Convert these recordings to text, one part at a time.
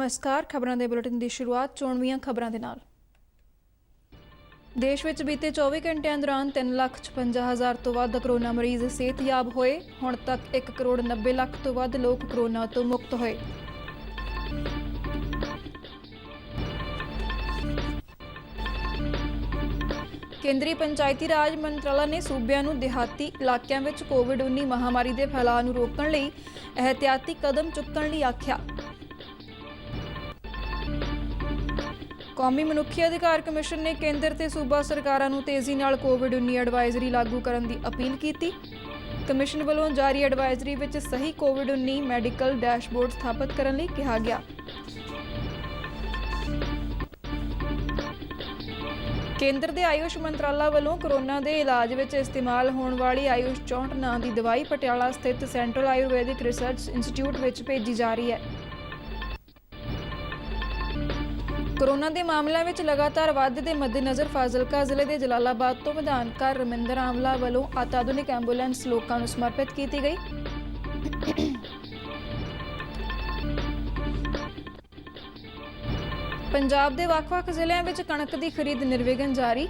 नमस्कार। खबरों के बुलेटिन की शुरुआत चोणवीं खबरों के नाल। देश में बीते 24 घंटिया दौरान 3,56,000 तो वध करोना मरीज सेहतयाब होए। हुण तक 1,90,00,000 तो वध लोग करोना तो मुक्त होए। केंद्रीय पंचायती राज मंत्रालय ने सूबिਆਂ ਨੂੰ ਦਿਹਾਤੀ ਇਲਾਕਿਆਂ ਵਿੱਚ कोविड-19 महामारी के फैलाव ਨੂੰ रोकਣ ਲਈ एहतियाती कदम चुੱਕਣ ਲਈ आख्या। कौमी मनुखी अधिकार कमिशन ने केंद्र ते सूबा सरकारां नूं तेजी नाल कोविड-19 एडवाइजरी लागू करन दी अपील कीती। कमिशन वालों जारी एडवाइजरी विच सही कोविड-19 मैडिकल डैशबोर्ड स्थापित करन लई कहा गया। केंद्र के आयुष मंत्रालय वालों कोरोना के इलाज में इस्तेमाल होने वाली आयुष 64 नां की दवाई पटियाला स्थित सेंट्रल आयुर्वेदिक रिसर्च इंस्टीट्यूट में भेजी जा रही है। कोरोना के मामलों में लगातार वाधे के मद्देनज़र फाजिलका जिले के जलालाबाद तो विधानकार रमिंदर आमला वालों अत्याधुनिक एंबूलेंस लोगों को समर्पित की गई। पंजाब के ਵੱਖ-ਵੱਖ ਜ਼ਿਲ੍ਹਿਆਂ ਵਿੱਚ कणक की खरीद निर्विघन जारी।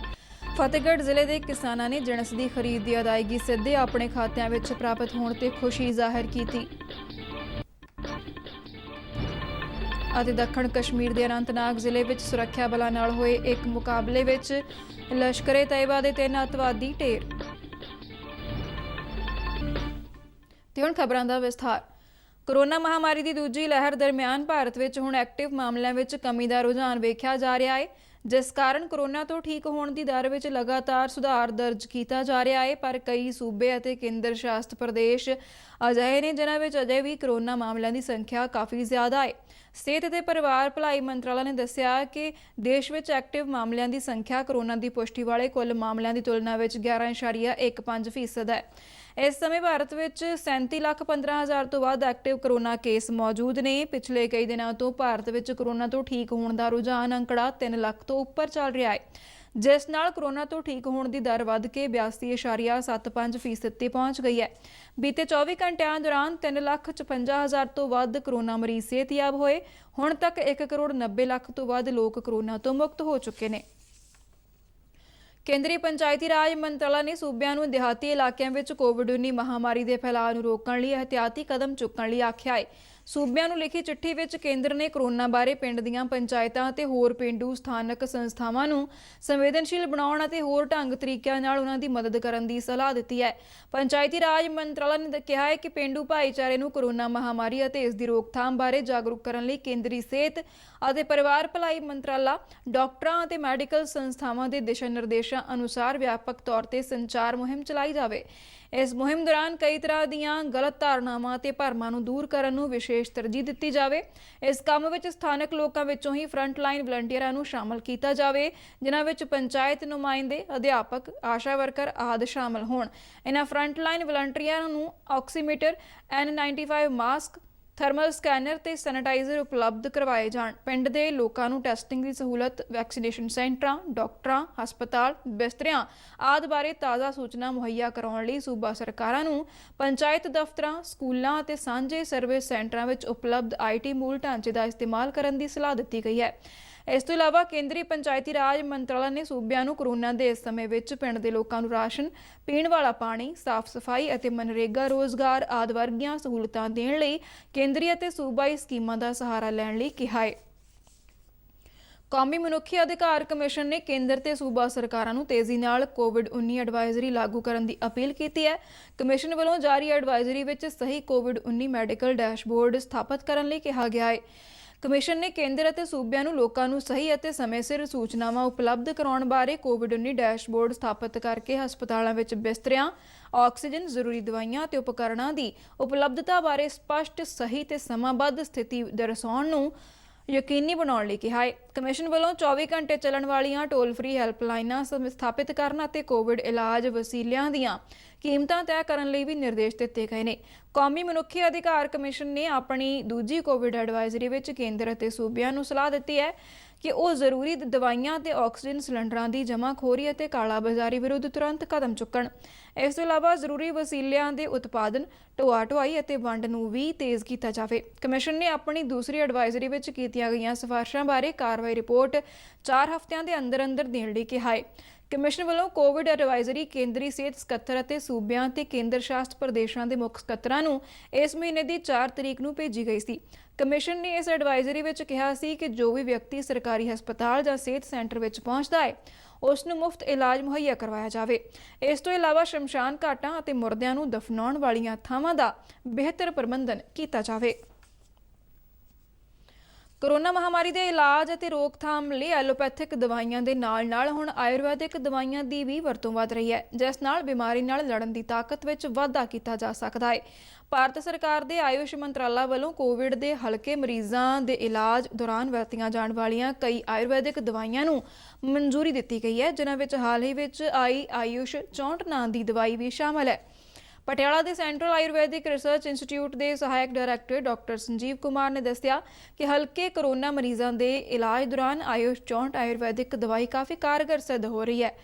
फतेहगढ़ जिले के किसानों ने जिणस की खरीद की अदायगी सीधे अपने खात्यां विच प्राप्त होने ते खुशी जाहिर की। दक्षिण कश्मीर के अनंतनाग जिले में सुरक्षा बलों नाल होए एक मुकाबले में लश्करे तैयबा के 3 अतवादी ढेर। ते हुण खबरां दा विस्तार। कोरोना महामारी की दूजी लहर दरमियान भारत में हुण एक्टिव मामलों में कमी का रुझान वेख्या जा रहा है, जिस कारण कोरोना तो ठीक होने की दर में लगातार सुधार दर्ज किया जा रहा है। पर कई सूबे और केंद्र शासित प्रदेश अजिहे ने जिन्हां विच अजे भी कोरोना मामलों की संख्या काफ़ी ज़्यादा है। सेहत ते परिवार भलाई मंत्रालय ने दस्सिया कि देश में एक्टिव मामलों की संख्या कोरोना की पुष्टि वाले कुल मामलों की तुलना में 11.15% है। इस समय भारत में 37,15,000 तो वध एक्टिव कोरोना केस मौजूद ने। पिछले कई दिनों तो भारत में कोरोना तो ठीक होने का रुझान अंकड़ा 3 लाख तो उपर चल रहा है, जिस नाल कोरोना तो ठीक होने की दर वध के 82.75% ते पहुँच गई है। बीते 24 घंटिया दौरान 3,56,000 तो वध कोरोना मरीज सेहतयाब होए। हुण तक 1,90,00,000 तो वध लोग कोरोना तो मुक्त हो चुके हैं। केंद्रीय पंचायती राज मंत्रालय ने सूबिਆਂ ਨੂੰ ਦਿਹਾਤੀ ਇਲਾਕਿਆਂ ਵਿੱਚ कोविड-19 महामारी के फैलाव ਨੂੰ रोकਣ ਲਈ एहतियाती कदम चुੱਕਣ ਲਈ आख्या है। सूबिਆਂ ਨੂੰ लिखी चिट्ठी ਵਿੱਚ केंद्र ने कोरोना बारे पिंड ਦੀਆਂ पंचायतां ਤੇ ਹੋਰ ਪੇਂਡੂ ਸਥਾਨਕ ਸੰਸਥਾਵਾਂ ਨੂੰ ਸੰਵੇਦਨਸ਼ੀਲ ਬਣਾਉਣ ਅਤੇ ਹੋਰ ਢੰਗ ਤਰੀਕਿਆਂ ਨਾਲ ਉਹਨਾਂ ਦੀ ਮਦਦ ਕਰਨ ਦੀ ਸਲਾਹ ਦਿੱਤੀ ਹੈ। ਪੰਚਾਇਤੀ ਰਾਜ ਮੰਤਰਾਲਾ ਨੇ ਕਿਹਾ ਹੈ ਕਿ ਪੇਂਡੂ ਭਾਈਚਾਰੇ ਨੂੰ ਕੋਰੋਨਾ ਮਹਾਮਾਰੀ ਅਤੇ ਇਸ ਦੀ ਰੋਕਥਾਮ ਬਾਰੇ ਜਾਗਰੂਕ ਕਰਨ ਲਈ ਕੇਂਦਰੀ ਸਿਹਤ ਅਤੇ ਪਰਿਵਾਰ ਭਲਾਈ ਮੰਤਰਾਲਾ ਡਾਕਟਰਾਂ ਅਤੇ ਮੈਡੀਕਲ ਸੰਸਥਾਵਾਂ ਦੇ ਦਿਸ਼ਾ ਨਿਰਦੇਸ਼ਾਂ अनुसार व्यापक तौर पर संचार मुहिम चलाई जाए। इस मुहिम दौरान कई तरह दीयां गलत धारणावां ते भरमां नूं दूर करन नूं विशेष तरजीह दित्ती जाए। इस काम विच स्थानक लोकां विचों ही फ्रंटलाइन वलंटियरां नूं शामिल किया जाए, जिन्हां विच पंचायत नुमाइंदे, अध्यापक, आशा वर्कर आदि शामिल होण। इन्हां फ्रंटलाइन वलंटियरां नूं oximeter, N95 mask, thermal scanner ते सैनिटाइजर उपलब्ध करवाए जाण। पिंड दे लोकां नूं टैसटिंग की सहूलत, वैक्सीनेशन सेंटरां, डॉक्टरां, हस्पताल, बिस्तरियां आदि बारे ताज़ा सूचना मुहैया कराउण लई सूबा सरकारां नूं पंचायत दफ्तरां, स्कूलां ते सांझे सर्विस सेंटरां विच उपलब्ध IT मूल ढांचे का इस्तेमाल करन दी सलाह दित्ती गई है। इस तो इलावा केंद्रीय पंचायती राज मंत्रालय ने सूबिਆਂ ਨੂੰ कोरोना के इस समय ਵਿੱਚ ਪਿੰਡ ਦੇ ਲੋਕਾਂ ਨੂੰ ਰਾਸ਼ਨ, ਪੀਣ ਵਾਲਾ ਪਾਣੀ, ਸਾਫ਼ ਸਫਾਈ ਅਤੇ ਮਨਰੇਗਾ ਰੋਜ਼ਗਾਰ ਆਦਿ ਵਰਗੀਆਂ ਸਹੂਲਤਾਂ ਦੇਣ ਲਈ ਕੇਂਦਰੀ ਅਤੇ ਸੂਬਾਈ ਸਕੀਮਾਂ ਦਾ ਸਹਾਰਾ ਲੈਣ ਲਈ ਕਿਹਾ ਹੈ। कौमी मनुखी अधिकार कमिशन ने केंद्र ते सूबा सरकारां नूं तेजी नाल कोविड-19 एडवाइजरी लागू करन दी अपील की है। कमिशन वालों जारी एडवाइजरी विच सही कोविड-19 मैडिकल डैशबोर्ड स्थापित करन लई कहा गया है। कमिशन ने केंद्र ਅਤੇ सूबिਆਂ ਨੂੰ ਲੋਕਾਂ ਨੂੰ ਸਹੀ ਅਤੇ ਸਮੇਂ ਸਿਰ ਸੂਚਨਾਵਾਂ ਉਪਲਬਧ ਕਰਾਉਣ ਬਾਰੇ ਕੋਵਿਡ-19 ਡੈਸ਼ਬੋਰਡ ਸਥਾਪਿਤ ਕਰਕੇ ਹਸਪਤਾਲਾਂ ਵਿੱਚ ਬਿਸਤਰਿਆਂ, ਆਕਸੀਜਨ, ਜ਼ਰੂਰੀ ਦਵਾਈਆਂ ਅਤੇ ਉਪਕਰਨਾਂ ਦੀ ਉਪਲਬਧਤਾ ਬਾਰੇ ਸਪਸ਼ਟ, ਸਹੀ ਤੇ ਸਮਾਂਬੱਧ ਸਥਿਤੀ ਦਰਸਾਉਣ ਨੂੰ ਯਕੀਨੀ ਬਣਾਉਣ ਲਈ ਕਿਹਾ ਹੈ। ਕਮਿਸ਼ਨ ਵੱਲੋਂ 24 ਘੰਟੇ ਚੱਲਣ ਵਾਲੀਆਂ ਟੋਲ ਫ੍ਰੀ ਹੈਲਪਲਾਈਨਾਂ ਸਥਾਪਿਤ ਕਰਨ ਅਤੇ ਕੋਵਿਡ ਇਲਾਜ ਵਸੀਲਿਆਂ ਦੀਆਂ ਕੀਮਤਾਂ ਤੈਅ ਕਰਨ ਲਈ ਵੀ ਨਿਰਦੇਸ਼ ਦਿੱਤੇ ਗਏ ਨੇ। ਕੌਮੀ ਮਨੁੱਖੀ ਅਧਿਕਾਰ ਕਮਿਸ਼ਨ ਨੇ ਆਪਣੀ ਦੂਜੀ ਕੋਵਿਡ ਐਡਵਾਈਜ਼ਰੀ ਵਿੱਚ ਕੇਂਦਰ ਅਤੇ ਸੂਬਿਆਂ ਨੂੰ ਸਲਾਹ ਦਿੱਤੀ ਹੈ ਕਿ ਉਹ ਜ਼ਰੂਰੀ ਦਵਾਈਆਂ ਤੇ ਆਕਸੀਜਨ ਸਿਲੰਡਰਾਂ ਦੀ ਜਮ੍ਹਾਖੋਰੀ ਅਤੇ ਕਾਲਾਬਾਜ਼ਾਰੀ ਵਿਰੁੱਧ ਤੁਰੰਤ ਕਦਮ ਚੁੱਕਣ। ਇਸ ਤੋਂ ਇਲਾਵਾ ਜ਼ਰੂਰੀ ਵਸੀਲਿਆਂ ਦੇ ਉਤਪਾਦਨ, ਢੋਆ ਢੁਆਈ ਅਤੇ ਵੰਡ ਨੂੰ ਵੀ ਤੇਜ਼ ਕੀਤਾ ਜਾਵੇ। ਕਮਿਸ਼ਨ ਨੇ ਆਪਣੀ ਦੂਸਰੀ ਐਡਵਾਈਜ਼ਰੀ ਵਿੱਚ ਕੀਤੀਆਂ ਗਈਆਂ ਸਿਫਾਰਿਸ਼ਾਂ ਬਾਰੇ ਕਾਰਵਾਈ ਰਿਪੋਰਟ 4 ਹਫ਼ਤਿਆਂ ਦੇ ਅੰਦਰ ਦੇਣ ਲਈ ਕਿਹਾ ਹੈ। ਕਮਿਸ਼ਨ ਵੱਲੋਂ ਕੋਵਿਡ ਐਡਵਾਈਜ਼ਰੀ ਕੇਂਦਰੀ ਸਿਹਤ ਸਕੱਤਰ ਅਤੇ ਸੂਬਿਆਂ ਤੇ ਕੇਂਦਰ ਸ਼ਾਸਤ ਪ੍ਰਦੇਸ਼ਾਂ ਦੇ ਮੁੱਖ ਸਕੱਤਰਾਂ ਨੂੰ ਇਸ ਮਹੀਨੇ ਦੀ 4 ਤਰੀਕ ਨੂੰ ਭੇਜੀ ਗਈ ਸੀ। ਕਮਿਸ਼ਨ ਨੇ ਇਸ ਐਡਵਾਈਜ਼ਰੀ ਵਿੱਚ ਕਿਹਾ ਸੀ ਕਿ ਜੋ ਵੀ ਵਿਅਕਤੀ ਸਰਕਾਰੀ ਹਸਪਤਾਲ ਜਾਂ ਸਿਹਤ ਸੈਂਟਰ ਵਿੱਚ ਪਹੁੰਚਦਾ ਹੈ ਉਸ ਨੂੰ ਮੁਫਤ ਇਲਾਜ ਮੁਹੱਈਆ ਕਰਵਾਇਆ ਜਾਵੇ। ਇਸ ਤੋਂ ਇਲਾਵਾ ਸ਼ਮਸ਼ਾਨ ਘਾਟਾਂ ਅਤੇ ਮੁਰਦਿਆਂ ਨੂੰ ਦਫਨਾਉਣ ਵਾਲੀਆਂ ਥਾਵਾਂ ਦਾ ਬਿਹਤਰ ਪ੍ਰਬੰਧਨ ਕੀਤਾ ਜਾਵੇ। ਕੋਰੋਨਾ ਮਹਾਮਾਰੀ ਦੇ ਇਲਾਜ ਅਤੇ ਰੋਕਥਾਮ ਲਈ ਐਲੋਪੈਥਿਕ ਦਵਾਈਆਂ ਦੇ ਨਾਲ-ਨਾਲ ਹੁਣ ਆਯੁਰਵੈਦਿਕ ਦਵਾਈਆਂ ਦੀ ਵੀ ਵਰਤੋਂ ਵਧ ਰਹੀ ਹੈ, ਜਿਸ ਨਾਲ ਬਿਮਾਰੀ ਨਾਲ ਲੜਨ ਦੀ ਤਾਕਤ ਵਿੱਚ ਵਾਧਾ ਕੀਤਾ ਜਾ ਸਕਦਾ ਹੈ। ਭਾਰਤ ਸਰਕਾਰ ਦੇ ਆਯੁਸ਼ ਮੰਤਰਾਲਾ ਵੱਲੋਂ ਕੋਵਿਡ ਦੇ ਹਲਕੇ ਮਰੀਜ਼ਾਂ ਦੇ ਇਲਾਜ ਦੌਰਾਨ ਵਰਤੀਆਂ ਜਾਣ ਵਾਲੀਆਂ ਕਈ ਆਯੁਰਵੈਦਿਕ ਦਵਾਈਆਂ ਨੂੰ ਮਨਜ਼ੂਰੀ ਦਿੱਤੀ ਗਈ ਹੈ, ਜਿਨ੍ਹਾਂ ਵਿੱਚ ਹਾਲ ਹੀ ਵਿੱਚ ਆਯੁਸ਼ 64 ਨਾਂ ਦੀ ਦਵਾਈ ਵੀ ਸ਼ਾਮਲ ਹੈ। ਪਟਿਆਲਾ ਦੇ ਸੈਂਟਰਲ ਆਯੁਰਵੈਦਿਕ ਰਿਸਰਚ ਇੰਸਟੀਚਿਊਟ ਦੇ ਸਹਾਇਕ ਡਾਇਰੈਕਟਰ ਡਾਕਟਰ ਸੰਜੀਵ ਕੁਮਾਰ ਨੇ ਦੱਸਿਆ ਕਿ ਹਲਕੇ ਕੋਰੋਨਾ ਮਰੀਜ਼ਾਂ ਦੇ ਇਲਾਜ ਦੌਰਾਨ ਆਯੁਸ਼ 64 ਆਯੁਰਵੈਦਿਕ ਦਵਾਈ ਕਾਫੀ ਕਾਰਗਰ ਸਿੱਧ ਹੋ ਰਹੀ ਹੈ।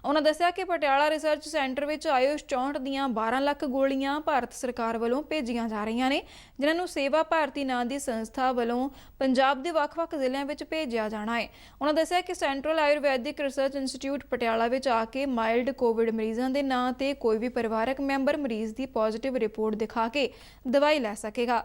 ਉਹਨਾਂ ਦੱਸਿਆ ਕਿ ਪਟਿਆਲਾ ਰਿਸਰਚ ਸੈਂਟਰ ਵਿੱਚ ਆਯੁਸ਼ 64 ਦੀਆਂ 12 ਲੱਖ ਗੋਲੀਆਂ ਭਾਰਤ ਸਰਕਾਰ ਵੱਲੋਂ ਭੇਜੀਆਂ ਜਾ ਰਹੀਆਂ ਨੇ, ਜਿਨ੍ਹਾਂ ਨੂੰ ਸੇਵਾ ਭਾਰਤੀ ਨਾਂ ਦੀ ਸੰਸਥਾ ਵੱਲੋਂ ਪੰਜਾਬ ਦੇ ਵੱਖ-ਵੱਖ ਜ਼ਿਲ੍ਹਿਆਂ ਵਿੱਚ ਭੇਜਿਆ ਜਾਣਾ ਹੈ। ਉਹਨਾਂ ਦੱਸਿਆ ਕਿ central Ayurvedic research institute Patiala ਵਿੱਚ ਆ ਕੇ ਮਾਈਲਡ ਕੋਵਿਡ ਮਰੀਜ਼ਾਂ ਦੇ ਨਾਂ ਤੇ ਕੋਈ ਵੀ ਪਰਿਵਾਰਕ ਮੈਂਬਰ ਮਰੀਜ਼ ਦੀ ਪੋਜ਼ਿਟਿਵ ਰਿਪੋਰਟ ਦਿਖਾ ਕੇ ਦਵਾਈ ਲੈ ਸਕੇਗਾ।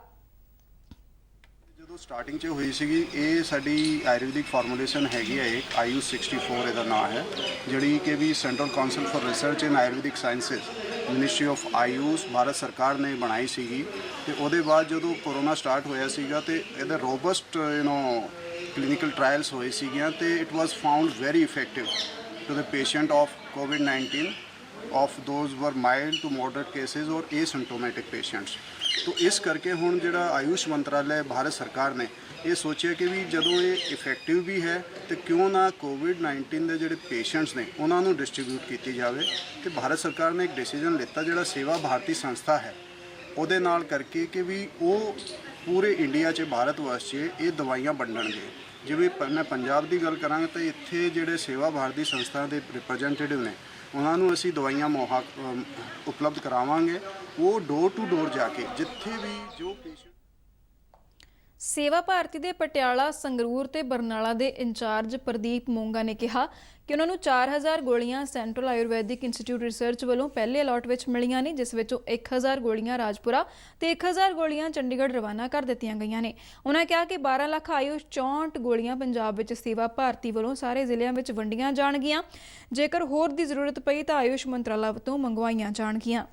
ਜਦੋਂ ਸਟਾਰਟਿੰਗ 'ਚ ਹੋਈ ਸੀਗੀ ਇਹ ਸਾਡੀ ਆਯੁਰਵੈਦਿਕ ਫਾਰਮੂਲੇਸ਼ਨ ਹੈਗੀ ਹੈ, ਇੱਕ ਆਯੂਸ਼ 64 ਇਹਦਾ ਨਾਮ ਹੈ, ਜਿਹੜੀ ਕਿ ਵੀ central council for research in Ayurvedic sciences ministry of AYUSH Bharat ਸਰਕਾਰ ਨੇ ਬਣਾਈ ਸੀਗੀ। ਤੇ ਉਹਦੇ ਬਾਅਦ ਜਦੋਂ ਕੋਰੋਨਾ ਸਟਾਰਟ ਹੋਇਆ ਸੀਗਾ ਤੇ ਇਹਦੇ ਰੋਬਸਟ ਕਲੀਨਿਕਲ ਟ੍ਰਾਇਲਸ ਹੋਏ ਸੀਗੀਆਂ ਤੇ it was found very effective to the patient of COVID-19 of those were mild to moderate cases or asymptomatic patients। तो इस करके हुण जिहड़ा आयुष मंत्रालय भारत सरकार ने ये सोचा कि भी जदों ये इफेक्टिव भी है तो क्यों ना COVID-19 के जिहड़े पेशेंट्स ने उन्होंने डिस्ट्रीब्यूट की जाए। तो भारत सरकार ने एक डिसीजन लिता जिहड़ा सेवा भारती संस्था है उहदे नाल करके कि भी वो पूरे इंडिया 'च भारत वर्ष 'च ये दवाइयां वंडणगे। जिवें मैं पंजाब की गल करांगा तो इत्थे जिहड़े सेवा भारती संस्था के रिप्रजेंटेटिव ने उन्होंने असी दवाइयां उपलब्ध करावांगे। वो डोर टू डोर जाके जिथे भी जो पेशेंट। सेवा भारती ਦੇ ਪਟਿਆਲਾ, ਸੰਗਰੂਰ ਤੇ ਬਰਨਾਲਾ ਦੇ ਇੰਚਾਰਜ ਪ੍ਰਦੀਪ ਮੋਂਗਾ ਨੇ ਕਿਹਾ ਕਿ ਉਹਨਾਂ ਨੂੰ 4000 ਗੋਲੀਆਂ ਸੈਂਟਰਲ ਆਯੁਰਵੈਦਿਕ ਇੰਸਟੀਚਿਊਟ ਰਿਸਰਚ ਵੱਲੋਂ ਪਹਿਲੇ ਅਲਾਟ ਵਿੱਚ ਮਿਲੀਆਂ ਨੇ, ਜਿਸ ਵਿੱਚੋਂ 1000 ਗੋਲੀਆਂ ਰਾਜਪੁਰਾ ਤੇ 1000 ਗੋਲੀਆਂ ਚੰਡੀਗੜ੍ਹ ਰਵਾਨਾ ਕਰ ਦਿੱਤੀਆਂ ਗਈਆਂ ਨੇ। ਉਹਨਾਂ ਕਿਹਾ ਕਿ 12 ਲੱਖ ਆਯੁਸ਼ 64 ਗੋਲੀਆਂ ਪੰਜਾਬ ਵਿੱਚ ਸੇਵਾ ਭਾਰਤੀ ਵੱਲੋਂ ਸਾਰੇ ਜ਼ਿਲ੍ਹਿਆਂ ਵਿੱਚ ਵੰਡੀਆਂ ਜਾਣਗੀਆਂ। ਜੇਕਰ ਹੋਰ ਦੀ ਜ਼ਰੂਰਤ ਪਈ ਤਾਂ ਆਯੁਸ਼ ਮੰਤਰਾਲਾ ਤੋਂ ਮੰਗਵਾਈਆਂ ਜਾਣਗੀਆਂ।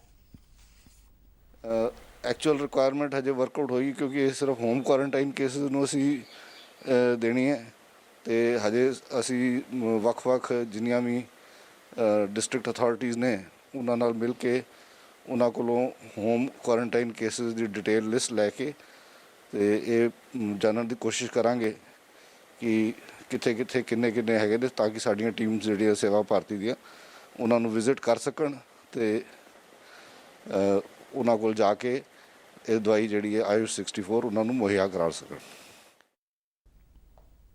एक्चुअल रिक्वायरमेंट हजे वर्कआउट होगी क्योंकि ये सिर्फ होम क्वारंटाइन केसेस ਨੂੰ ਅਸੀਂ ਦੇਣੀ ਹੈ ਤੇ ਹਜੇ ਅਸੀਂ ਵੱਖ-ਵੱਖ ਜਿੰਨੀਆਂ ਵੀ ਡਿਸਟ੍ਰਿਕਟ ਅਥਾਰਟੀਜ਼ ਨੇ ਉਹਨਾਂ ਨਾਲ ਮਿਲ ਕੇ ਉਹਨਾਂ ਕੋਲੋਂ ਹੋਮ ਕੁਆਰੰਟਾਈਨ ਕੇਸਿਸ ਦੀ ਡਿਟੇਲ ਲਿਸਟ ਲੈ ਕੇ ਤੇ ਇਹ ਜਾਣਨ ਦੀ ਕੋਸ਼ਿਸ਼ ਕਰਾਂਗੇ ਕਿ ਕਿੱਥੇ ਕਿੰਨੇ ਹੈਗੇ ਨੇ ਤਾਂ ਕਿ ਸਾਡੀਆਂ ਟੀਮਸ ਜਿਹੜੀਆਂ ਸੇਵਾ ਭਾਰਤੀ ਦੀਆਂ ਉਹਨਾਂ ਨੂੰ ਵਿਜ਼ਿਟ ਕਰ ਸਕਣ ਤੇ ਉਹਨਾਂ ਕੋਲ ਜਾ ਕੇ ਇਹ ਦਵਾਈ ਜਿਹੜੀ ਹੈ ਆਯੁਸ਼ 64 ਉਹਨਾਂ ਨੂੰ ਮੁਹੱਈਆ ਕਰਾ ਸਕਣ।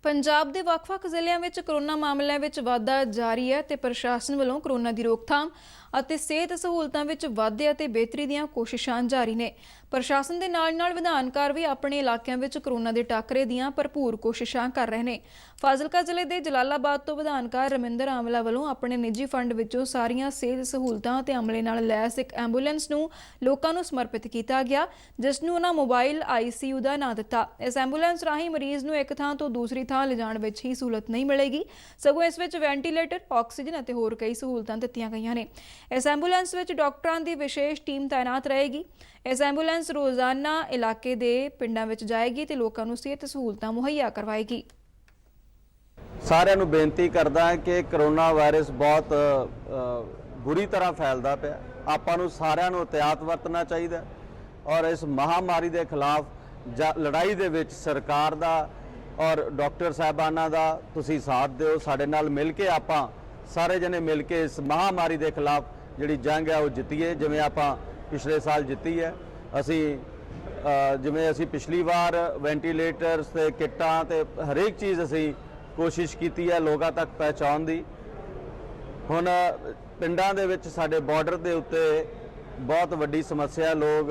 ਪੰਜਾਬ ਦੇ ਵੱਖ-ਵੱਖ ਜ਼ਿਲ੍ਹਿਆਂ ਵਿੱਚ ਕੋਰੋਨਾ ਮਾਮਲਿਆਂ ਵਿੱਚ ਵਾਧਾ ਜਾਰੀ ਹੈ ਤੇ ਪ੍ਰਸ਼ਾਸਨ ਵੱਲੋਂ ਕੋਰੋਨਾ ਦੀ ਰੋਕਥਾਮ ਅਤੇ ਸਿਹਤ ਸਹੂਲਤਾਂ ਵਿੱਚ ਵਾਧੇ ਅਤੇ ਬਿਹਤਰੀ ਦੀਆਂ ਕੋਸ਼ਿਸ਼ਾਂ ਜਾਰੀ ਨੇ। ਪ੍ਰਸ਼ਾਸਨ ਦੇ ਨਾਲ-ਨਾਲ ਵਿਧਾਨਕਾਰ ਵੀ ਆਪਣੇ ਇਲਾਕਿਆਂ ਵਿੱਚ ਕੋਰੋਨਾ ਦੇ ਟਾਕਰੇ ਦੀਆਂ ਭਰਪੂਰ ਕੋਸ਼ਿਸ਼ਾਂ ਕਰ ਰਹੇ ਨੇ। ਫਾਜ਼ਿਲਕਾ ਜ਼ਿਲ੍ਹੇ ਦੇ ਜਲਾਲਾਬਾਦ ਤੋਂ ਵਿਧਾਨਕਾਰ ਰਮਿੰਦਰ ਆਮਲਾ ਵੱਲੋਂ ਆਪਣੇ ਨਿੱਜੀ ਫੰਡ ਵਿੱਚੋਂ ਸਾਰੀਆਂ ਸਿਹਤ ਸਹੂਲਤਾਂ ਅਤੇ ਅਮਲੇ ਨਾਲ ਲੈਸ ਇੱਕ ਐਂਬੂਲੈਂਸ ਨੂੰ ਲੋਕਾਂ ਨੂੰ ਸਮਰਪਿਤ ਕੀਤਾ ਗਿਆ, ਜਿਸ ਨੂੰ ਉਹਨਾਂ ਮੋਬਾਈਲ ICU ਦਾ ਨਾਂ ਦਿੱਤਾ। ਇਸ ਐਂਬੂਲੈਂਸ ਰਾਹੀਂ ਮਰੀਜ਼ ਨੂੰ ਇੱਕ ਥਾਂ ਤੋਂ ਦੂਸਰੀ ਥਾਂ ਲਿਜਾਣ ਵਿੱਚ ਹੀ ਸਹੂਲਤ ਨਹੀਂ ਮਿਲੇਗੀ, ਸਗੋਂ ਇਸ ਵਿੱਚ ਵੈਂਟੀਲੇਟਰ, ਆਕਸੀਜਨ ਅਤੇ ਹੋਰ ਕਈ ਸਹੂਲਤਾਂ ਦਿੱਤੀਆਂ ਗਈਆਂ ਨੇ। ਇਸ ਐਂਬੂਲੈਂਸ ਵਿੱਚ ਡਾਕਟਰਾਂ ਦੀ ਵਿਸ਼ੇਸ਼ ਟੀਮ ਤਾਇਨਾਤ ਰਹੇਗੀ। ਇਸ ਐਂਬੂਲੈਂਸ ਰੋਜ਼ਾਨਾ ਇਲਾਕੇ ਦੇ ਪਿੰਡਾਂ ਵਿੱਚ ਜਾਏਗੀ ਤੇ ਲੋਕਾਂ ਨੂੰ ਸਿਹਤ ਸਹੂਲਤਾਂ ਮੁਹੱਈਆ ਕਰਵਾਏਗੀ। ਸਾਰਿਆਂ ਨੂੰ ਬੇਨਤੀ ਕਰਦਾ ਹਾਂ ਕਿ ਕਰੋਨਾ ਵਾਇਰਸ ਬਹੁਤ ਬੁਰੀ ਤਰ੍ਹਾਂ ਫੈਲਦਾ ਪਿਆ। ਆਪਾਂ ਨੂੰ ਸਾਰਿਆਂ ਨੂੰ ਇhtiyਾਤ ਵਰਤਣਾ ਚਾਹੀਦਾ ਔਰ ਇਸ ਮਹਾਮਾਰੀ ਦੇ ਖਿਲਾਫ ਲੜਾਈ ਦੇ ਵਿੱਚ ਸਰਕਾਰ ਦਾ ਔਰ ਡਾਕਟਰ ਸਾਹਿਬਾਨਾਂ ਦਾ ਤੁਸੀਂ ਸਾਥ ਦਿਓ। ਸਾਡੇ ਨਾਲ ਮਿਲ ਕੇ ਆਪਾਂ ਸਾਰੇ ਜਣੇ ਮਿਲ ਕੇ ਇਸ ਮਹਾਮਾਰੀ ਦੇ ਖਿਲਾਫ ਜਿਹੜੀ ਜੰਗ ਹੈ ਉਹ ਜਿੱਤੀਏ, ਜਿਵੇਂ ਆਪਾਂ ਪਿਛਲੇ ਸਾਲ ਜਿੱਤੀ ਹੈ। ਜਿਵੇਂ ਅਸੀਂ ਪਿਛਲੀ ਵਾਰ ਵੈਂਟੀਲੇਟਰਸ ਤੇ ਕਿੱਟਾਂ ਤੇ ਹਰੇਕ ਚੀਜ਼ ਅਸੀਂ ਕੋਸ਼ਿਸ਼ ਕੀਤੀ ਹੈ ਲੋਕਾਂ ਤੱਕ ਪਹੁੰਚਾਉਣ ਦੀ। ਹੁਣ ਪਿੰਡਾਂ ਦੇ ਵਿੱਚ ਸਾਡੇ ਬਾਰਡਰ ਦੇ ਉੱਤੇ ਬਹੁਤ ਵੱਡੀ ਸਮੱਸਿਆ, ਲੋਕ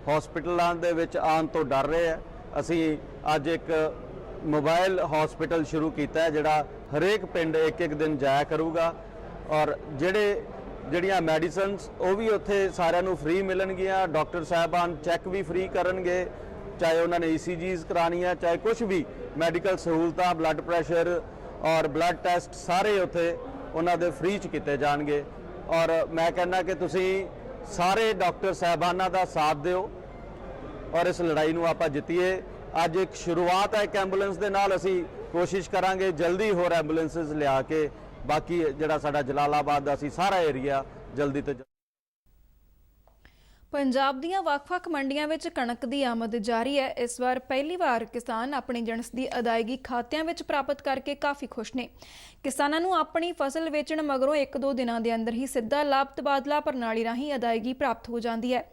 ਹਸਪੀਟਲਾਂ ਦੇ ਵਿੱਚ ਆਉਣ ਤੋਂ ਡਰ ਰਹੇ ਆ। ਅਸੀਂ ਅੱਜ ਇੱਕ ਮੋਬਾਈਲ ਹਸਪੀਟਲ ਸ਼ੁਰੂ ਕੀਤਾ ਹੈ ਜਿਹੜਾ ਹਰੇਕ ਪਿੰਡ ਇੱਕ ਦਿਨ ਜਾਇਆ ਕਰੂਗਾ, ਔਰ ਜਿਹੜੀਆਂ ਮੈਡੀਸਨਸ ਉਹ ਵੀ ਉੱਥੇ ਸਾਰਿਆਂ ਨੂੰ ਫ੍ਰੀ ਮਿਲਣਗੀਆਂ। ਡਾਕਟਰ ਸਾਹਿਬਾਨ ਚੈੱਕ ਵੀ ਫ੍ਰੀ ਕਰਨਗੇ, ਚਾਹੇ ਉਹਨਾਂ ਨੇ ECGs ਕਰਾਉਣੀ ਹੈ, ਚਾਹੇ ਕੁਝ ਵੀ ਮੈਡੀਕਲ ਸਹੂਲਤਾਂ, ਬਲੱਡ ਪ੍ਰੈਸ਼ਰ ਔਰ ਬਲੱਡ ਟੈਸਟ ਸਾਰੇ ਉੱਥੇ ਉਹਨਾਂ ਦੇ ਫ੍ਰੀ 'ਚ ਕੀਤੇ ਜਾਣਗੇ। ਔਰ ਮੈਂ ਕਹਿੰਦਾ ਕਿ ਤੁਸੀਂ ਸਾਰੇ ਡਾਕਟਰ ਸਾਹਿਬਾਨਾਂ ਦਾ ਸਾਥ ਦਿਓ ਔਰ ਇਸ ਲੜਾਈ ਨੂੰ ਆਪਾਂ ਜਿੱਤੀਏ। ਅੱਜ ਇੱਕ ਸ਼ੁਰੂਆਤ ਹੈ ਇੱਕ ਐਂਬੂਲੈਂਸ ਦੇ ਨਾਲ, ਅਸੀਂ ਕੋਸ਼ਿਸ਼ ਕਰਾਂਗੇ ਜਲਦੀ ਹੋਰ ਐਂਬੂਲੈਂਸਿਸ ਲਿਆ ਕੇ ਬਾਕੀ ਜਿਹੜਾ ਸਾਡਾ ਜਲਾਲਾਬਾਦ ਦਾ ਸੀ ਸਾਰਾ ਏਰੀਆ ਜਲਦੀ ਤੋਂ ਪੰਜਾਬ ਦੀਆਂ ਵੱਖ-ਵੱਖ ਮੰਡੀਆਂ ਵਿੱਚ ਕਣਕ ਦੀ ਆਮਦ ਜਾਰੀ ਹੈ। ਇਸ ਵਾਰ ਪਹਿਲੀ ਵਾਰ ਕਿਸਾਨ ਆਪਣੀ ਜਿਣਸ ਦੀ ਅਦਾਇਗੀ ਖਾਤਿਆਂ ਵਿੱਚ ਪ੍ਰਾਪਤ ਕਰਕੇ ਕਾਫੀ ਖੁਸ਼ ਨੇ। ਕਿਸਾਨਾਂ ਨੂੰ ਆਪਣੀ ਫਸਲ ਵੇਚਣ ਮਗਰੋਂ 1-2 ਦਿਨਾਂ ਦੇ ਅੰਦਰ ਹੀ ਸਿੱਧਾ ਲਾਭ ਤਬਾਦਲਾ ਪ੍ਰਣਾਲੀ ਰਾਹੀਂ ਅਦਾਇਗੀ ਪ੍ਰਾਪਤ ਹੋ ਜਾਂਦੀ ਹੈ।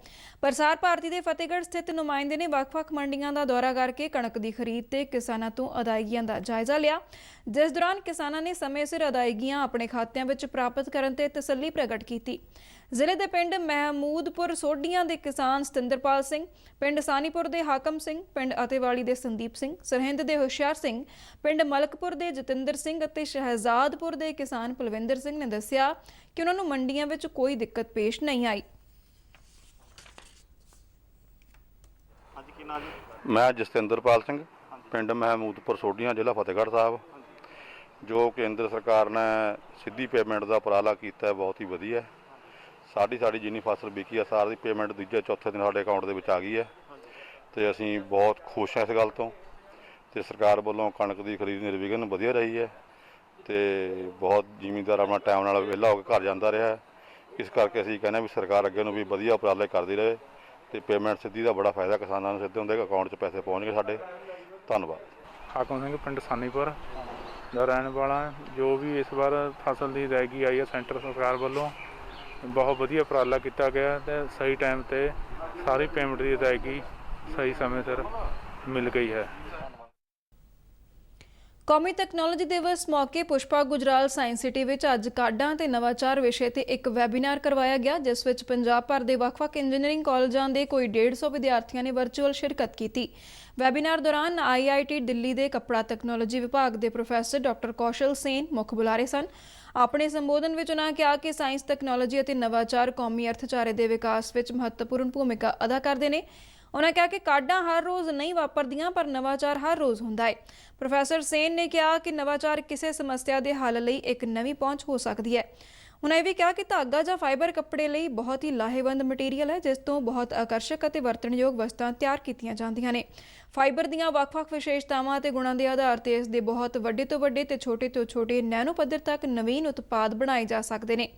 ਪ੍ਰਸਾਰ ਭਾਰਤੀ ਦੇ ਫਤਿਹਗੜ੍ਹ ਸਥਿਤ ਨੁਮਾਇੰਦੇ ਨੇ ਵੱਖ-ਵੱਖ ਮੰਡੀਆਂ ਦਾ ਦੌਰਾ ਕਰਕੇ ਕਣਕ ਦੀ ਖਰੀਦ ਤੇ ਕਿਸਾਨਾਂ ਤੋਂ ਅਦਾਇਗੀਆਂ ਦਾ ਜਾਇਜ਼ਾ ਲਿਆ, ਜਿਸ ਦੌਰਾਨ ਕਿਸਾਨਾਂ ਨੇ ਸਮੇਂ ਸਿਰ ਅਦਾਇਗੀਆਂ ਆਪਣੇ ਖਾਤਿਆਂ ਵਿੱਚ ਪ੍ਰਾਪਤ ਕਰਨ ਤੇ ਤਸੱਲੀ ਪ੍ਰਗਟ ਕੀਤੀ। ਜ਼ਿਲ੍ਹੇ ਦੇ ਪਿੰਡ ਮਹਿਮੂਦਪੁਰ ਸੋਢੀਆਂ ਦੇ ਕਿਸਾਨ ਸਤਿੰਦਰਪਾਲ ਸਿੰਘ, ਪਿੰਡ ਸਾਨੀਪੁਰ ਦੇ ਹਾਕਮ ਸਿੰਘ, ਪਿੰਡ ਅਤੇਵਾਲੀ ਦੇ ਸੰਦੀਪ ਸਿੰਘ, ਸਰਹਿੰਦ ਦੇ ਹੁਸ਼ਿਆਰ ਸਿੰਘ, ਪਿੰਡ ਮਲਕਪੁਰ ਦੇ ਜਤਿੰਦਰ ਸਿੰਘ ਅਤੇ ਸ਼ਹਿਜ਼ਾਦਪੁਰ ਦੇ ਕਿਸਾਨ ਪਲਵਿੰਦਰ ਸਿੰਘ ਨੇ ਦੱਸਿਆ ਕਿ ਉਹਨਾਂ ਨੂੰ ਮੰਡੀਆਂ ਵਿੱਚ ਕੋਈ ਦਿੱਕਤ ਪੇਸ਼ ਨਹੀਂ ਆਈ। ਮੈਂ ਜਸਤਿੰਦਰਪਾਲ ਸਿੰਘ, ਪਿੰਡ ਮਹਿਮੂਦਪੁਰ ਸੋਢੀਆਂ, ਜ਼ਿਲ੍ਹਾ ਫਤਿਹਗੜ੍ਹ ਸਾਹਿਬ। ਜੋ ਕੇਂਦਰ ਸਰਕਾਰ ਨੇ ਸਿੱਧੀ ਪੇਮੈਂਟ ਦਾ ਉਪਰਾਲਾ ਕੀਤਾ ਹੈ, ਬਹੁਤ ਹੀ ਵਧੀਆ। ਸਾਡੀ ਜਿੰਨੀ ਫਸਲ ਵਿਕੀ ਹੈ ਸਾਰੀ ਪੇਮੈਂਟ ਦੂਜੇ ਚੌਥੇ ਦਿਨ ਸਾਡੇ ਅਕਾਊਂਟ ਦੇ ਵਿੱਚ ਆ ਗਈ ਹੈ ਤੇ ਅਸੀਂ ਬਹੁਤ ਖੁਸ਼ ਹਾਂ ਇਸ ਗੱਲ ਤੋਂ। ਤੇ ਸਰਕਾਰ ਵੱਲੋਂ ਕਣਕ ਦੀ ਖਰੀਦ ਨਿਰਵਿਘਨ ਵਧੀਆ ਰਹੀ ਹੈ ਤੇ ਬਹੁਤ ਜ਼ਿਮੀਂਦਾਰ ਆਪਣਾ ਟਾਈਮ ਨਾਲ ਵਿਹਲਾ ਹੋ ਕੇ ਘਰ ਜਾਂਦਾ ਰਿਹਾ। ਇਸ ਕਰਕੇ ਅਸੀਂ ਕਹਿੰਦੇ ਵੀ ਸਰਕਾਰ ਅੱਗੇ ਨੂੰ ਵੀ ਵਧੀਆ ਉਪਰਾਲੇ ਕਰਦੀ ਰਹੇ ਤੇ ਪੇਮੈਂਟ ਸਿੱਧੀ ਦਾ ਬੜਾ ਫਾਇਦਾ ਕਿਸਾਨਾਂ ਨੂੰ, ਸਿੱਧੇ ਹੁੰਦੇ ਅਕਾਊਂਟ 'ਚ ਪੈਸੇ ਪਹੁੰਚਣਗੇ ਸਾਡੇ। ਧੰਨਵਾਦ। ਹਾਕਮ ਸਿੰਘ, ਪਿੰਡ ਸਾਨੀਪੁਰ ਦਾ ਰਹਿਣ ਵਾਲਾ। ਜੋ ਵੀ ਇਸ ਵਾਰ ਫਸਲ ਦੀ ਅਦਾਇਗੀ ਆਈ ਹੈ ਸੈਂਟਰ ਸਰਕਾਰ ਵੱਲੋਂ, ਬਹੁਤ ਵਧੀਆ ਉਪਰਾਲਾ ਕੀਤਾ ਗਿਆ ਤੇ ਸਹੀ ਟਾਈਮ ਤੇ ਸਾਰੀ ਪੇਮੈਂਟ ਦੀ ਅਦਾਇਗੀ ਸਹੀ ਸਮੇਂ ਸਿਰ ਮਿਲ ਗਈ ਹੈ। ਕੌਮੀ ਤਕਨਾਲੋਜੀ ਦਿਵਸ ਮੌਕੇ ਪੁਸ਼ਪਾ ਗੁਜਰਾਲ ਸਾਇੰਸ ਸਿਟੀ ਵਿੱਚ ਅੱਜ ਕਾਢਾਂ ਤੇ ਨਵਾਚਾਰ ਵਿਸ਼ੇ ਤੇ ਇੱਕ ਵੈਬੀਨਾਰ ਕਰਵਾਇਆ ਗਿਆ, ਜਿਸ ਵਿੱਚ ਪੰਜਾਬ ਭਰ ਦੇ ਵੱਖ-ਵੱਖ ਇੰਜੀਨੀਅਰਿੰਗ ਕਾਲਜਾਂ ਦੇ ਕੋਈ 150 ਵਿਦਿਆਰਥੀਆਂ ਨੇ ਵਰਚੁਅਲ ਸ਼ਿਰਕਤ ਕੀਤੀ। ਵੈਬੀਨਾਰ ਦੌਰਾਨ IIT ਦਿੱਲੀ ਦੇ ਕੱਪੜਾ ਤਕਨਾਲੋਜੀ ਵਿਭਾਗ ਦੇ ਪ੍ਰੋਫੈਸਰ ਡਾਕਟਰ ਕੌਸ਼ਲ ਸੇਨ ਮੁੱਖ ਬੁਲਾਰੇ ਸਨ। ਆਪਣੇ ਸੰਬੋਧਨ ਵਿੱਚ ਉਹਨਾਂ ਕਿਹਾ ਕਿ ਸਾਇੰਸ, ਤਕਨਾਲੋਜੀ ਅਤੇ ਨਵਾਚਾਰ ਕੌਮੀ ਅਰਥਚਾਰੇ ਦੇ ਵਿਕਾਸ ਵਿੱਚ ਮਹੱਤਵਪੂਰਨ ਭੂਮਿਕਾ ਅਦਾ ਕਰਦੇ ਨੇ। ਉਹਨਾਂ ਕਿਹਾ ਕਿ ਕਾਢਾਂ ਹਰ ਰੋਜ਼ ਨਹੀਂ ਵਾਪਰਦੀਆਂ, ਪਰ ਨਵਾਚਾਰ ਹਰ ਰੋਜ਼ ਹੁੰਦਾ ਹੈ। ਪ੍ਰੋਫੈਸਰ ਸੇਨ ਨੇ ਕਿਹਾ ਕਿ ਨਵਾਚਾਰ ਕਿਸੇ ਸਮੱਸਿਆ ਦੇ ਹੱਲ ਲਈ ਇੱਕ ਨਵੀਂ ਪਹੁੰਚ ਹੋ ਸਕਦੀ ਹੈ। ਉਹਨਾਂ ਇਹ ਵੀ ਕਿਹਾ ਕਿ ਧਾਗਾ ਜਾਂ ਫਾਈਬਰ ਕੱਪੜੇ ਲਈ ਬਹੁਤ ਹੀ ਲਾਹੇਵੰਦ ਮਟੀਰੀਅਲ ਹੈ, ਜਿਸ ਤੋਂ ਬਹੁਤ ਆਕਰਸ਼ਕ ਅਤੇ ਵਰਤਣਯੋਗ ਵਸਤਾਂ ਤਿਆਰ ਕੀਤੀਆਂ ਜਾਂਦੀਆਂ ਨੇ। ਫਾਈਬਰ ਦੀਆਂ ਵੱਖ-ਵੱਖ ਵਿਸ਼ੇਸ਼ਤਾਵਾਂ ਅਤੇ ਗੁਣਾਂ ਦੇ ਆਧਾਰ ਤੇ ਇਸ ਦੇ ਬਹੁਤ ਵੱਡੇ ਤੋਂ ਵੱਡੇ ਤੇ ਛੋਟੇ ਤੋਂ ਛੋਟੇ ਨੈਨੋ ਪੱਧਰ ਤੱਕ ਨਵੀਨ ਉਤਪਾਦ ਬਣਾਏ ਜਾ ਸਕਦੇ ਨੇ।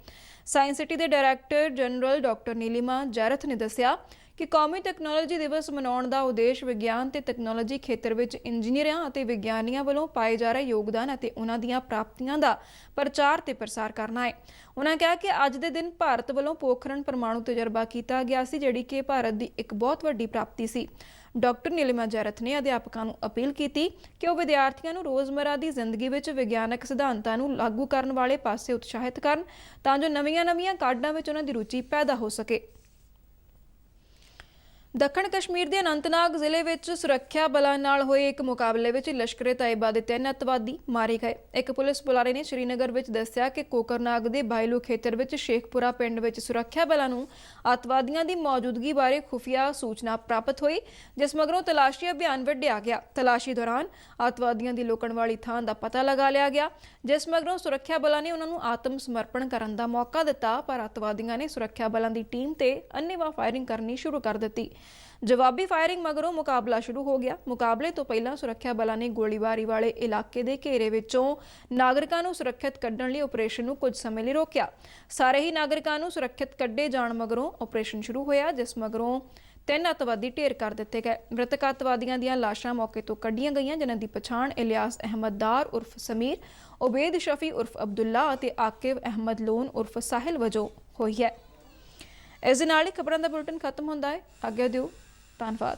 ਸਾਇੰਸ ਸਿਟੀ ਦੇ director general doctor Neelima Jairath ਨੇ ਦੱਸਿਆ ਕਿ ਕੌਮੀ ਤਕਨਾਲੋਜੀ ਦਿਵਸ ਮਨਾਉਣ ਦਾ ਉਦੇਸ਼ ਵਿਗਿਆਨ ਤੇ ਤਕਨਾਲੋਜੀ ਖੇਤਰ ਵਿੱਚ ਇੰਜੀਨੀਅਰਾਂ ਅਤੇ ਵਿਗਿਆਨੀਆਂ ਵੱਲੋਂ ਪਾਏ ਜਾ ਰਹੇ ਯੋਗਦਾਨ ਅਤੇ ਉਹਨਾਂ ਦੀਆਂ ਪ੍ਰਾਪਤੀਆਂ ਦਾ ਪ੍ਰਚਾਰ ਤੇ ਪ੍ਰਸਾਰ ਕਰਨਾ ਹੈ। ਉਹਨਾਂ ਕਿਹਾ ਕਿ ਅੱਜ ਦੇ ਦਿਨ ਭਾਰਤ ਵੱਲੋਂ ਪੋਖਰਨ ਪਰਮਾਣੂ ਤਜਰਬਾ ਕੀਤਾ ਗਿਆ ਸੀ, ਜਿਹੜੀ ਕਿ ਭਾਰਤ ਦੀ ਇੱਕ ਬਹੁਤ ਵੱਡੀ ਪ੍ਰਾਪਤੀ ਸੀ। ਡਾਕਟਰ ਨੀਲਿਮਾ ਜੈਰਥ ਨੇ ਅਧਿਆਪਕਾਂ ਨੂੰ ਅਪੀਲ ਕੀਤੀ ਕਿ ਉਹ ਵਿਦਿਆਰਥੀਆਂ ਨੂੰ ਰੋਜ਼ਮਰਾ ਦੀ ਜ਼ਿੰਦਗੀ ਵਿੱਚ ਵਿਗਿਆਨਕ ਸਿਧਾਂਤਾਂ ਨੂੰ ਲਾਗੂ ਕਰਨ ਵਾਲੇ ਪਾਸੇ ਉਤਸ਼ਾਹਿਤ ਕਰਨ, ਤਾਂ ਜੋ ਨਵੀਆਂ ਕਾਢਾਂ ਵਿੱਚ ਉਹਨਾਂ ਦੀ ਰੁਚੀ ਪੈਦਾ ਹੋ ਸਕੇ। ਦੱਖਣ ਕਸ਼ਮੀਰ ਦੇ ਅਨੰਤਨਾਗ ਜ਼ਿਲ੍ਹੇ ਵਿੱਚ ਸੁਰੱਖਿਆ ਬਲਾਂ ਨਾਲ ਹੋਏ ਇੱਕ ਮੁਕਾਬਲੇ ਵਿੱਚ ਲਸ਼ਕਰ-ਏ-ਤੈਯਬਾ ਦੇ 3 ਅੱਤਵਾਦੀ ਮਾਰੇ ਗਏ। ਇੱਕ ਪੁਲਿਸ ਬੁਲਾਰੇ ਨੇ ਸ਼੍ਰੀਨਗਰ ਵਿੱਚ ਦੱਸਿਆ ਕਿ ਕੋਕਰਨਾਗ ਦੇ ਬਾਇਲੂ ਖੇਤਰ ਵਿੱਚ ਸ਼ੇਖਪੁਰਾ ਪਿੰਡ ਵਿੱਚ ਸੁਰੱਖਿਆ ਬਲਾਂ ਨੂੰ ਅੱਤਵਾਦੀਆਂ ਦੀ ਮੌਜੂਦਗੀ ਬਾਰੇ ਖੁਫੀਆ ਸੂਚਨਾ ਪ੍ਰਾਪਤ ਹੋਈ, ਜਿਸ ਮਗਰੋਂ ਤਲਾਸ਼ੀ ਅਭਿਆਨ ਵਿੱਢਿਆ ਗਿਆ। ਤਲਾਸ਼ੀ ਦੌਰਾਨ ਅੱਤਵਾਦੀਆਂ ਦੀ ਲੁਕਣ ਵਾਲੀ ਥਾਂ ਦਾ ਪਤਾ ਲਗਾ ਲਿਆ ਗਿਆ, ਜਿਸ ਮਗਰੋਂ ਸੁਰੱਖਿਆ ਬਲਾਂ ਨੇ ਉਹਨਾਂ ਨੂੰ ਆਤਮ ਸਮਰਪਣ ਕਰਨ ਦਾ ਮੌਕਾ ਦਿੱਤਾ, ਪਰ ਅੱਤਵਾਦੀਆਂ ਨੇ ਸੁਰੱਖਿਆ ਬਲਾਂ ਦੀ ਟੀਮ ਤੇ ਅੰਨ੍ਹੇਵਾਹ ਫਾਇਰਿੰਗ ਕਰਨੀ ਸ਼ੁਰੂ ਕਰ ਦਿੱਤੀ। ਜਵਾਬੀ ਫਾਇਰਿੰਗ ਮਗਰੋਂ ਮੁਕਾਬਲਾ ਸ਼ੁਰੂ ਹੋ ਗਿਆ। ਮੁਕਾਬਲੇ ਤੋਂ ਪਹਿਲਾਂ ਸੁਰੱਖਿਆ ਬਲਾਂ ਨੇ ਗੋਲੀਬਾਰੀ ਵਾਲੇ ਇਲਾਕੇ ਦੇ ਘੇਰੇ ਵਿੱਚੋਂ ਨਾਗਰਿਕਾਂ ਨੂੰ ਸੁਰੱਖਿਅਤ ਕੱਢਣ ਲਈ ਆਪਰੇਸ਼ਨ ਨੂੰ ਕੁਝ ਸਮੇਂ ਲਈ ਰੋਕਿਆ। ਸਾਰੇ ਹੀ ਨਾਗਰਿਕਾਂ ਨੂੰ ਸੁਰੱਖਿਅਤ ਕੱਢੇ ਜਾਣ ਮਗਰੋਂ ਆਪਰੇਸ਼ਨ ਸ਼ੁਰੂ ਹੋਇਆ, ਜਿਸ ਮਗਰੋਂ 3 ਅੱਤਵਾਦੀ ਢੇਰ ਕਰ ਦਿੱਤੇ ਗਏ। ਮ੍ਰਿਤਕ ਅੱਤਵਾਦੀਆਂ ਦੀਆਂ ਲਾਸ਼ਾਂ ਮੌਕੇ ਤੋਂ ਕੱਢੀਆਂ ਗਈਆਂ, ਜਿਨ੍ਹਾਂ ਦੀ ਪਛਾਣ ਇਲਿਆਸ ਅਹਿਮਦ ਦਾਰ ਉਰਫ ਸਮੀਰ, ਉਬੇਦ ਸ਼ਫੀ ਉਰਫ ਅਬਦੁੱਲਾ ਅਤੇ ਆਕਿਬ ਅਹਿਮਦ ਲੋਨ ਉਰਫ ਸਾਹਿਲ ਵਜੋਂ ਹੋਈ ਹੈ। ਇਸ ਦੇ ਨਾਲ ਹੀ ਖਬਰਾਂ ਦਾ ਬੁਲਟਨ ਖਤਮ ਹੁੰਦਾ ਹੈ। ਆਗਿਆ ਦਿਓ। ਧੰਨਵਾਦ।